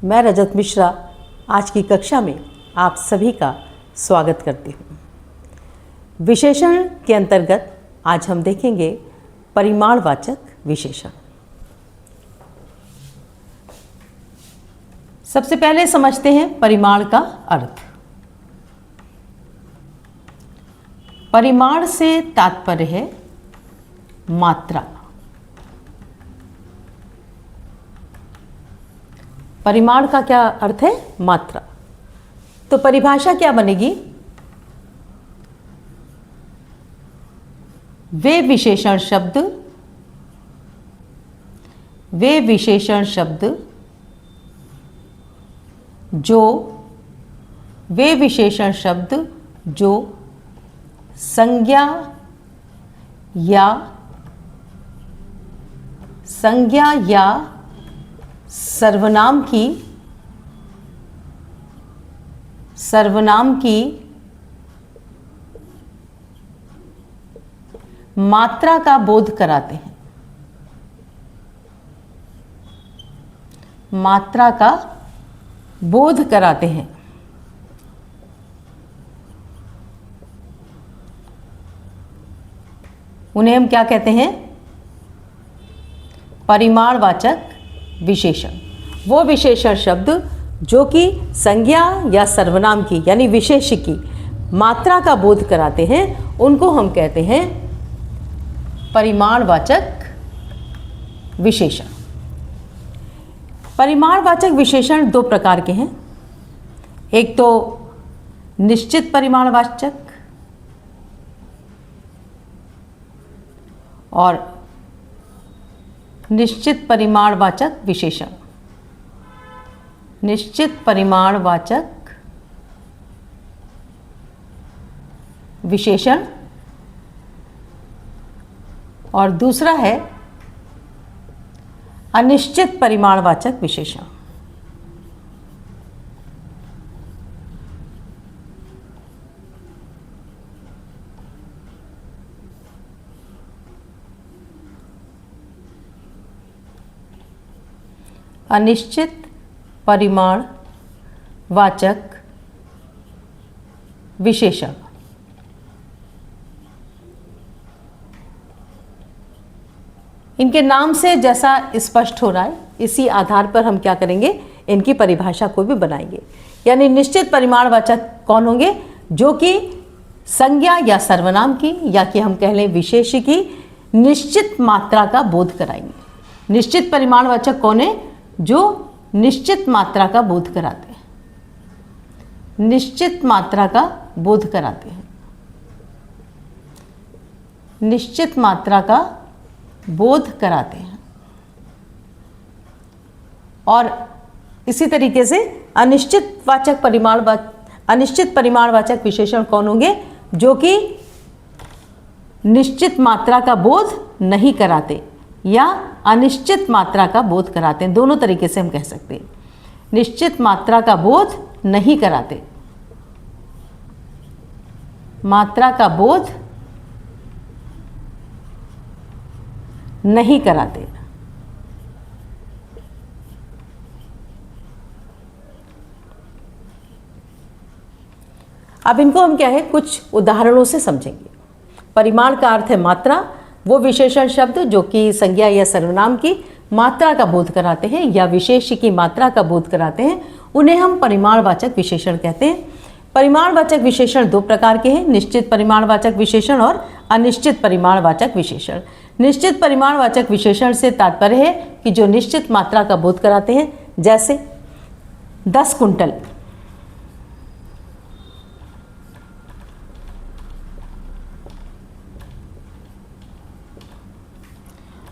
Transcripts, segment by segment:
मैं रजत मिश्रा आज की कक्षा में आप सभी का स्वागत करती हूँ। विशेषण के अंतर्गत आज हम देखेंगे परिमाणवाचक विशेषण। सबसे पहले समझते हैं परिमाण का अर्थ। परिमाण से तात्पर्य है मात्रा। परिमाण का क्या अर्थ है? मात्रा। तो परिभाषा क्या बनेगी? वे विशेषण शब्द जो संज्ञा या सर्वनाम की मात्रा का बोध कराते हैं। मात्रा का बोध कराते हैं। उन्हें हम क्या कहते हैं? परिमाणवाचक विशेषण। वो विशेषण शब्द जो कि संज्ञा या सर्वनाम की यानी विशेष्य की मात्रा का बोध कराते हैं, उनको हम कहते हैं परिमाणवाचक विशेषण। परिमाणवाचक विशेषण दो प्रकार के हैं। एक तो निश्चित परिमाणवाचक और निश्चित परिमाणवाचक विशेषण। निश्चित परिमाणवाचक विशेषण और दूसरा है अनिश्चित परिमाणवाचक विशेषण। अनिश्चित परिमाणवाचक विशेषण। इनके नाम से जैसा स्पष्ट हो रहा है, इसी आधार पर हम क्या करेंगे? इनकी परिभाषा को भी बनाएंगे। यानी निश्चित परिमाणवाचक कौन होंगे? जो कि संज्ञा या सर्वनाम की या कि हम कह लें विशेष्य की निश्चित मात्रा का बोध कराएंगे। निश्चित परिमाणवाचक कौन है? जो निश्चित मात्रा का बोध कराते हैं। निश्चित मात्रा का बोध कराते हैं। निश्चित मात्रा का बोध कराते हैं। और इसी तरीके से अनिश्चित परिमाणवाचक विशेषण कौन होंगे? जो कि निश्चित मात्रा का बोध नहीं कराते या अनिश्चित मात्रा का बोध कराते हैं। दोनों तरीके से हम कह सकते हैं। निश्चित मात्रा का बोध नहीं कराते। मात्रा का बोध नहीं कराते। अब इनको हम क्या है, कुछ उदाहरणों से समझेंगे। परिमाण का अर्थ है मात्रा। वो विशेषण शब्द जो कि संज्ञा या सर्वनाम की मात्रा का बोध कराते हैं या विशेष्य की मात्रा का बोध कराते हैं, उन्हें हम परिमाणवाचक विशेषण कहते हैं। परिमाणवाचक विशेषण दो प्रकार के हैं, निश्चित परिमाणवाचक विशेषण और अनिश्चित परिमाणवाचक विशेषण। निश्चित परिमाणवाचक विशेषण से तात्पर्य है कि जो निश्चित मात्रा का बोध कराते हैं, जैसे 10 कुंटल,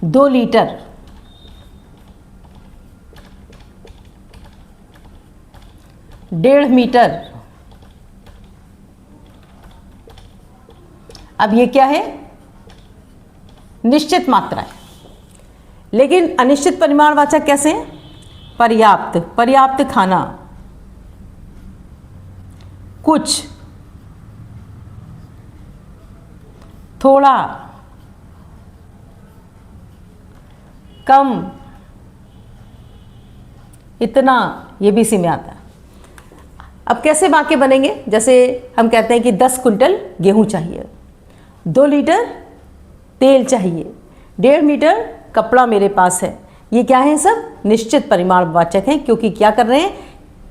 2 लीटर, 1.5 मीटर। अब ये क्या है? निश्चित मात्रा है। लेकिन अनिश्चित परिमाणवाचक कैसे हैं? पर्याप्त, पर्याप्त खाना, कुछ, थोड़ा, कम, इतना, ये भी इसी में आता है। अब कैसे वाक्य बनेंगे? जैसे हम कहते हैं कि 10 कुंटल गेहूं चाहिए, 2 लीटर तेल चाहिए, 1.5 मीटर कपड़ा मेरे पास है। ये क्या है? सब निश्चित परिमाणवाचक हैं, क्योंकि क्या कर रहे हैं?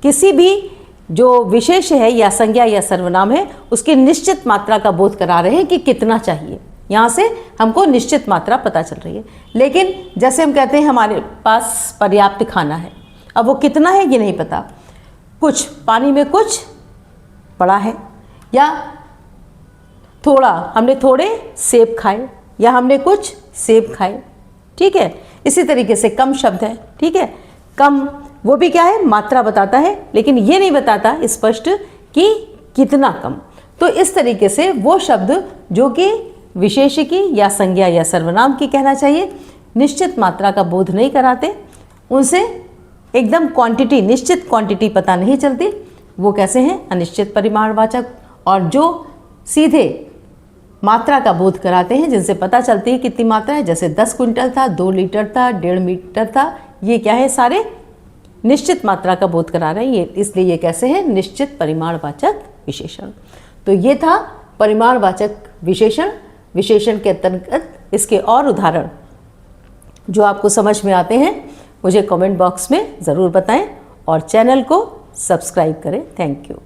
किसी भी जो विशेष है या संज्ञा या सर्वनाम है उसकी निश्चित मात्रा का बोध करा रहे हैं कि कितना चाहिए। यहाँ से हमको निश्चित मात्रा पता चल रही है। लेकिन जैसे हम कहते हैं हमारे पास पर्याप्त खाना है, अब वो कितना है ये नहीं पता, कुछ पानी में कुछ पड़ा है, या थोड़ा, हमने थोड़े सेब खाए, या हमने कुछ सेब खाए, ठीक है। इसी तरीके से कम शब्द है, ठीक है, कम वो भी क्या है? मात्रा बताता है, लेकिन ये नहीं बताता स्पष्ट कि कितना कम। तो इस तरीके से वो शब्द जो कि विशेषिकी या संज्ञा या सर्वनाम की कहना चाहिए, निश्चित मात्रा का बोध नहीं कराते, उनसे एकदम क्वांटिटी, निश्चित क्वांटिटी पता नहीं चलती, वो कैसे हैं? अनिश्चित परिमाणवाचक। और जो सीधे मात्रा का बोध कराते हैं, जिनसे पता चलती है कितनी मात्रा है, जैसे 10 कुंटल था, 2 लीटर था, 1.5 मीटर था, ये क्या है? सारे निश्चित मात्रा का बोध करा रहे हैं, ये इसलिए ये कैसे हैं? निश्चित परिमाणवाचक विशेषण। तो ये था परिमाणवाचक विशेषण। विशेषण के अंतर्गत इसके और उदाहरण जो आपको समझ में आते हैं मुझे कमेंट बॉक्स में ज़रूर बताएं और चैनल को सब्सक्राइब करें। Thank you.